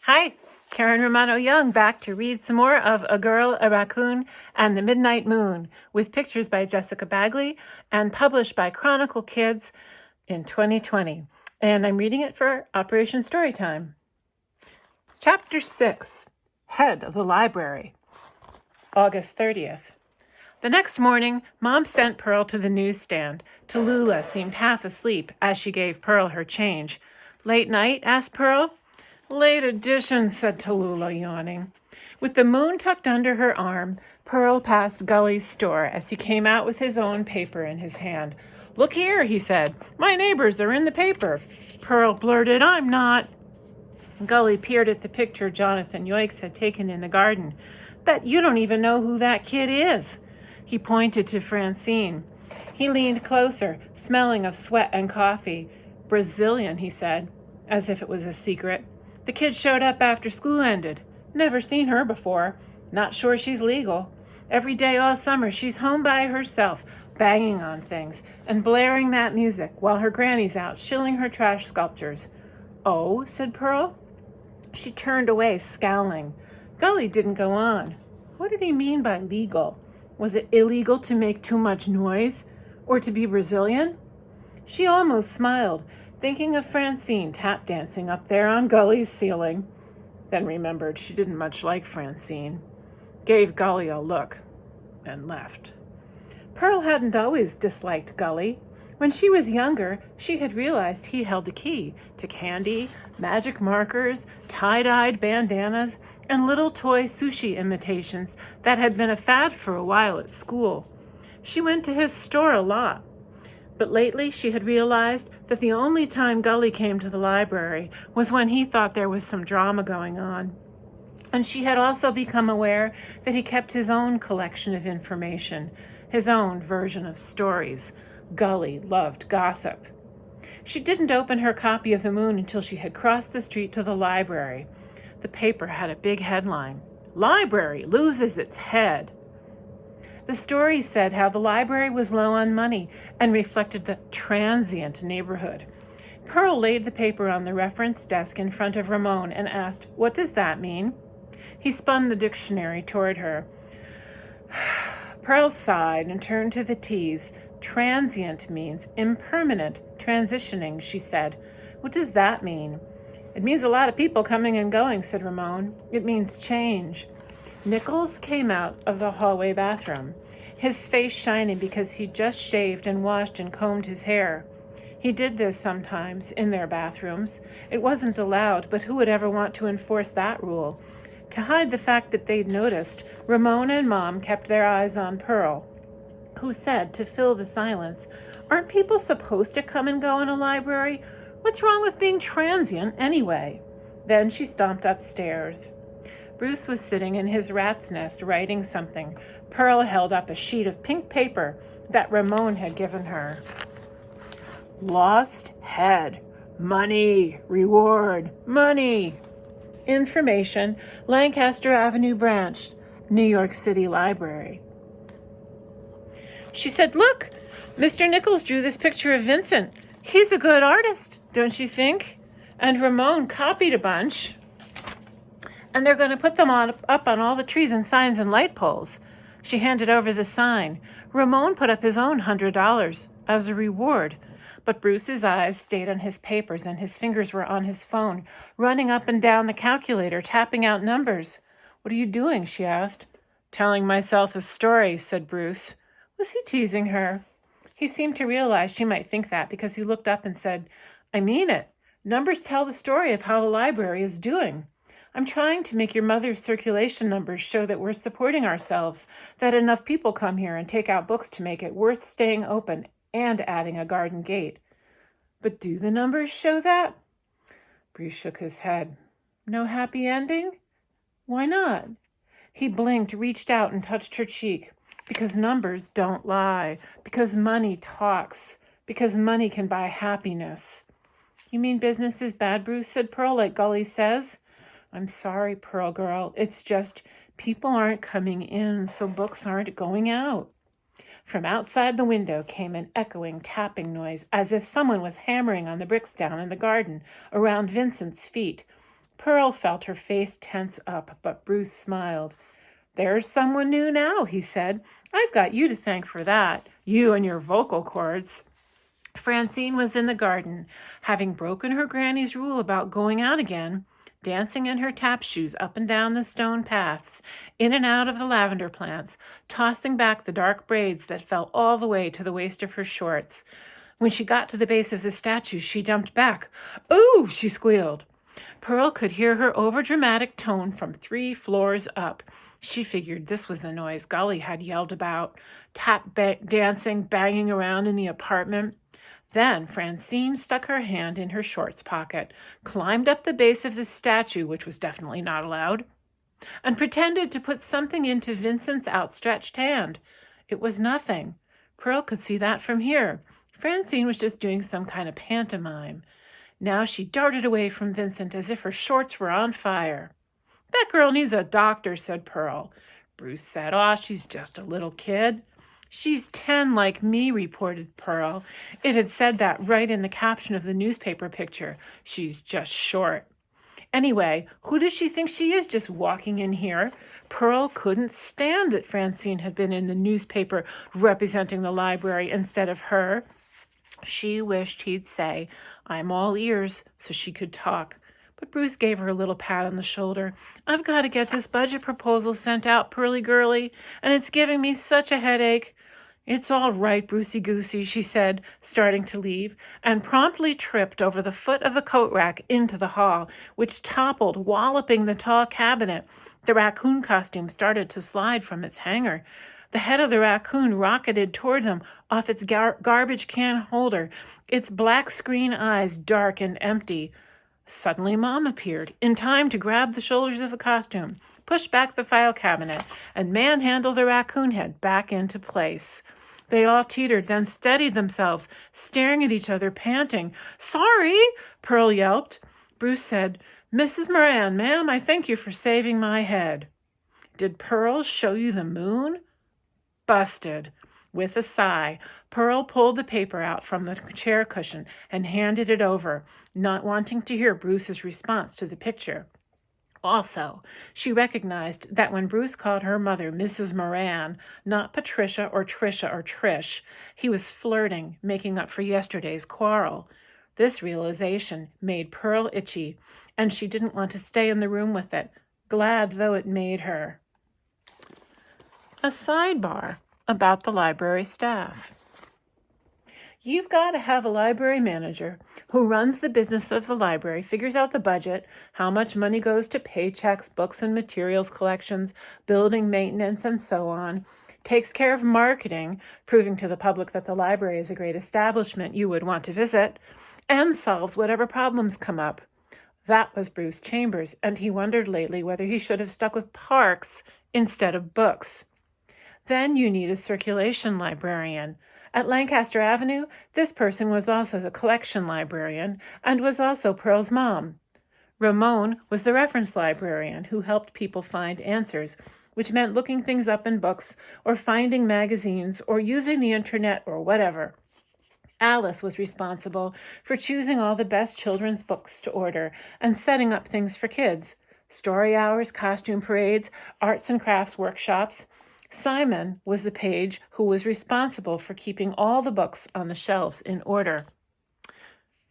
Hi, Karen Romano Young back to read some more of A Girl, a Raccoon, and the Midnight Moon with pictures by Jessixa Bagley and published by Chronicle Kids in 2020. And I'm reading it for Operation Storytime. Chapter 6, Head of the Library, August 30th. The next morning, Mom sent Pearl to the newsstand. Tallulah seemed half asleep as she gave Pearl her change. Late night? Asked Pearl. Late edition, said Tallulah, yawning. With the moon tucked under her arm, Pearl passed Gully's store as he came out with his own paper in his hand. Look here, he said. My neighbors are in the paper. Pearl blurted, I'm not. Gully peered at the picture Jonathan Yoikes had taken in the garden. Bet you don't even know who that kid is. He pointed to Francine. He leaned closer, smelling of sweat and coffee. Brazilian, he said, as if it was a secret. The kid showed up after school ended. Never seen her before. Not sure she's legal. Every day all summer she's home by herself, banging on things and blaring that music while her granny's out shilling her trash sculptures. Oh, said Pearl. She turned away, scowling. Gully didn't go on. What did he mean by legal? Was it illegal to make too much noise? Or to be Brazilian? She almost smiled, thinking of Francine tap dancing up there on Gully's ceiling. Then remembered she didn't much like Francine. Gave Gully a look and left. Pearl hadn't always disliked Gully. When she was younger, she had realized he held the key to candy, magic markers, tie-dyed bandanas, and little toy sushi imitations that had been a fad for a while at school. She went to his store a lot. But lately she had realized that the only time Gully came to the library was when he thought there was some drama going on. And she had also become aware that he kept his own collection of information, his own version of stories. Gully loved gossip. She didn't open her copy of The Moon until she had crossed the street to the library. The paper had a big headline, Library Loses Its Head. The story said how the library was low on money and reflected the transient neighborhood. Pearl laid the paper on the reference desk in front of Ramon and asked, What does that mean? He spun the dictionary toward her. Pearl sighed and turned to the T's. Transient means impermanent, transitioning, she said. What does that mean? It means a lot of people coming and going, said Ramon. It means change. Nichols came out of the hallway bathroom, his face shining because he'd just shaved and washed and combed his hair. He did this sometimes in their bathrooms. It wasn't allowed, but who would ever want to enforce that rule? To hide the fact that they'd noticed, Ramona and Mom kept their eyes on Pearl, who said, to fill the silence, Aren't people supposed to come and go in a library? What's wrong with being transient anyway? Then she stomped upstairs. Bruce was sitting in his rat's nest writing something. Pearl held up a sheet of pink paper that Ramon had given her. Lost head. Money. Reward. Money. Information. Lancaster Avenue Branch. New York City Library. She said, Look, Mr. Nichols drew this picture of Vincent. He's a good artist, don't you think? And Ramon copied a bunch. And they're going to put them up on all the trees and signs and light poles. She handed over the sign. Ramon put up his own $100 as a reward. But Bruce's eyes stayed on his papers and his fingers were on his phone, running up and down the calculator, tapping out numbers. What are you doing? She asked. Telling myself a story, said Bruce. Was he teasing her? He seemed to realize she might think that because he looked up and said, I mean it. Numbers tell the story of how the library is doing. I'm trying to make your mother's circulation numbers show that we're supporting ourselves, that enough people come here and take out books to make it worth staying open and adding a garden gate. But do the numbers show that? Bruce shook his head. No happy ending? Why not? He blinked, reached out, and touched her cheek. Because numbers don't lie. Because money talks. Because money can buy happiness. You mean business is bad, Bruce, said Pearl, like Gully says? I'm sorry, Pearl girl. It's just people aren't coming in, so books aren't going out. From outside the window came an echoing tapping noise, as if someone was hammering on the bricks down in the garden around Vincent's feet. Pearl felt her face tense up, but Bruce smiled. "There's someone new now," he said. "I've got you to thank for that, you and your vocal cords." Francine was in the garden, having broken her granny's rule about going out again, dancing in her tap shoes up and down the stone paths, in and out of the lavender plants, tossing back the dark braids that fell all the way to the waist of her shorts. When she got to the base of the statue, she jumped back. "Ooh!" she squealed. Pearl could hear her overdramatic tone from 3 floors up. She figured this was the noise Gully had yelled about, dancing, banging around in the apartment. Then Francine stuck her hand in her shorts pocket, climbed up the base of the statue, which was definitely not allowed, and pretended to put something into Vincent's outstretched hand. It was nothing. Pearl could see that from here. Francine was just doing some kind of pantomime. Now she darted away from Vincent as if her shorts were on fire. "That girl needs a doctor," said Pearl. Bruce said, "Aw, she's just a little kid." "She's 10 like me," reported Pearl. It had said that right in the caption of the newspaper picture. "She's just short." Anyway, who does she think she is just walking in here? Pearl couldn't stand that Francine had been in the newspaper representing the library instead of her. She wished he'd say, "I'm all ears," so she could talk. But Bruce gave her a little pat on the shoulder. "I've got to get this budget proposal sent out, Pearly girlie, and it's giving me such a headache." "It's all right, Brucey-goosey," she said, starting to leave, and promptly tripped over the foot of a coat rack into the hall, which toppled, walloping the tall cabinet. The raccoon costume started to slide from its hanger. The head of the raccoon rocketed toward them off its garbage can holder, its black screen eyes dark and empty. Suddenly Mom appeared, in time to grab the shoulders of the costume, push back the file cabinet, and manhandle the raccoon head back into place. They all teetered, then steadied themselves, staring at each other, panting. "Sorry," Pearl yelped. Bruce said, "Mrs. Moran, ma'am, I thank you for saving my head." "Did Pearl show you the moon?" "Busted." With a sigh, Pearl pulled the paper out from the chair cushion and handed it over, not wanting to hear Bruce's response to the picture. Also, she recognized that when Bruce called her mother Mrs. Moran, not Patricia or Tricia or Trish, he was flirting, making up for yesterday's quarrel. This realization made Pearl itchy, and she didn't want to stay in the room with it, glad though it made her. A sidebar about the library staff. You've got to have a library manager who runs the business of the library, figures out the budget, how much money goes to paychecks, books and materials collections, building maintenance, and so on, takes care of marketing, proving to the public that the library is a great establishment you would want to visit, and solves whatever problems come up. That was Bruce Chambers, and he wondered lately whether he should have stuck with parks instead of books. Then you need a circulation librarian. At Lancaster Avenue, this person was also the collection librarian and was also Pearl's mom. Ramon was the reference librarian who helped people find answers, which meant looking things up in books or finding magazines or using the internet or whatever. Alice was responsible for choosing all the best children's books to order and setting up things for kids, story hours, costume parades, arts and crafts workshops. Simon was the page who was responsible for keeping all the books on the shelves in order.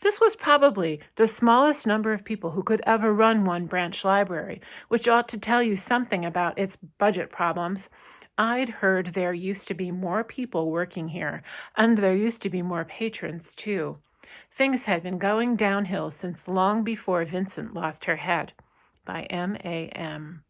This was probably the smallest number of people who could ever run one branch library, which ought to tell you something about its budget problems. I'd heard there used to be more people working here, and there used to be more patrons, too. Things had been going downhill since long before Vincent lost her head. By M.A.M.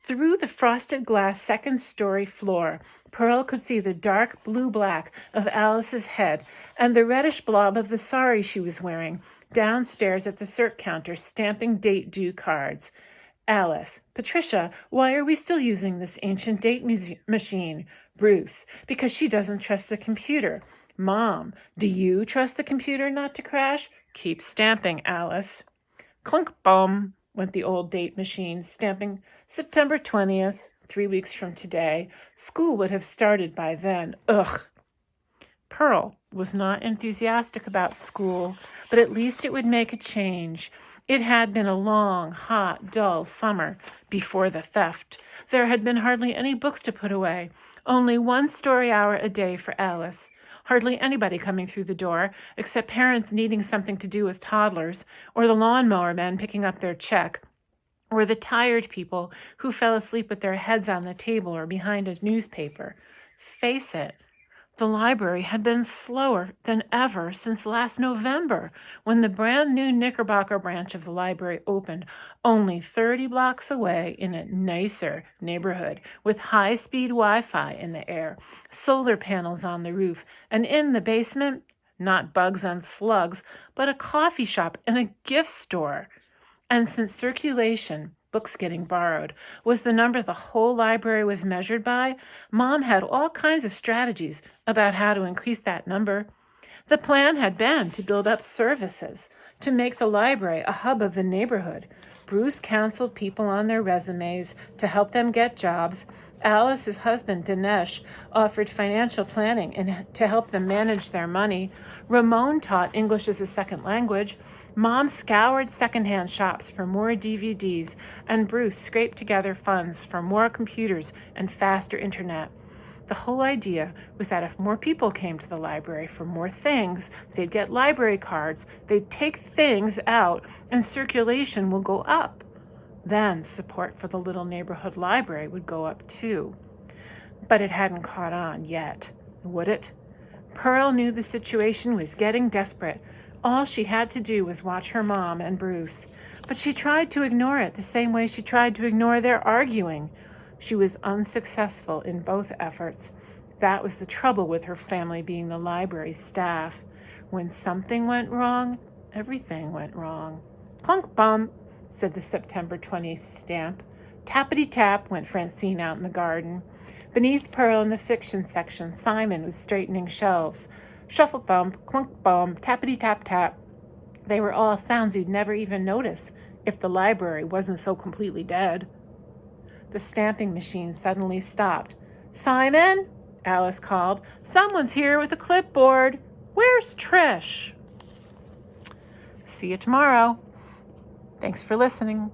Through the frosted glass second-story floor, Pearl could see the dark blue-black of Alice's head and the reddish blob of the sari she was wearing downstairs at the cert counter stamping date-due cards. Alice, Patricia, why are we still using this ancient date machine? Bruce, because she doesn't trust the computer. Mom, do you trust the computer not to crash? Keep stamping, Alice. Clunk-bum went the old date machine, stamping September 20th, 3 weeks from today. School would have started by then. Ugh. Pearl was not enthusiastic about school, but at least it would make a change. It had been a long, hot, dull summer before the theft. There had been hardly any books to put away, only one story hour a day for Alice. Hardly anybody coming through the door, except parents needing something to do with toddlers, or the lawnmower men picking up their check, or the tired people who fell asleep with their heads on the table or behind a newspaper. Face it, the library had been slower than ever since last November, when the brand new Knickerbocker branch of the library opened, only 30 blocks away in a nicer neighborhood with high-speed Wi-Fi in the air, solar panels on the roof, and in the basement, not bugs and slugs, but a coffee shop and a gift store. And since circulation, books getting borrowed, was the number the whole library was measured by, Mom had all kinds of strategies about how to increase that number. The plan had been to build up services, to make the library a hub of the neighborhood. Bruce counseled people on their resumes to help them get jobs. Alice's husband, Dinesh, offered financial planning and to help them manage their money. Ramon taught English as a second language. Mom scoured secondhand shops for more DVDs, and Bruce scraped together funds for more computers and faster internet. The whole idea was that if more people came to the library for more things, they'd get library cards, they'd take things out, and circulation will go up. Then support for the little neighborhood library would go up too. But it hadn't caught on yet, would it? Pearl knew the situation was getting desperate. All she had to do was watch her mom and Bruce. But she tried to ignore it the same way she tried to ignore their arguing. She was unsuccessful in both efforts. That was the trouble with her family being the library staff. When something went wrong, everything went wrong. Clunk bum, said the September 20th stamp. Tappity tap, went Francine out in the garden. Beneath Pearl in the fiction section, Simon was straightening shelves. Shuffle thump, clunk bum, tappity tap tap. They were all sounds you'd never even notice if the library wasn't so completely dead. The stamping machine suddenly stopped. Simon, Alice called. Someone's here with a clipboard. Where's Trish? See you tomorrow. Thanks for listening.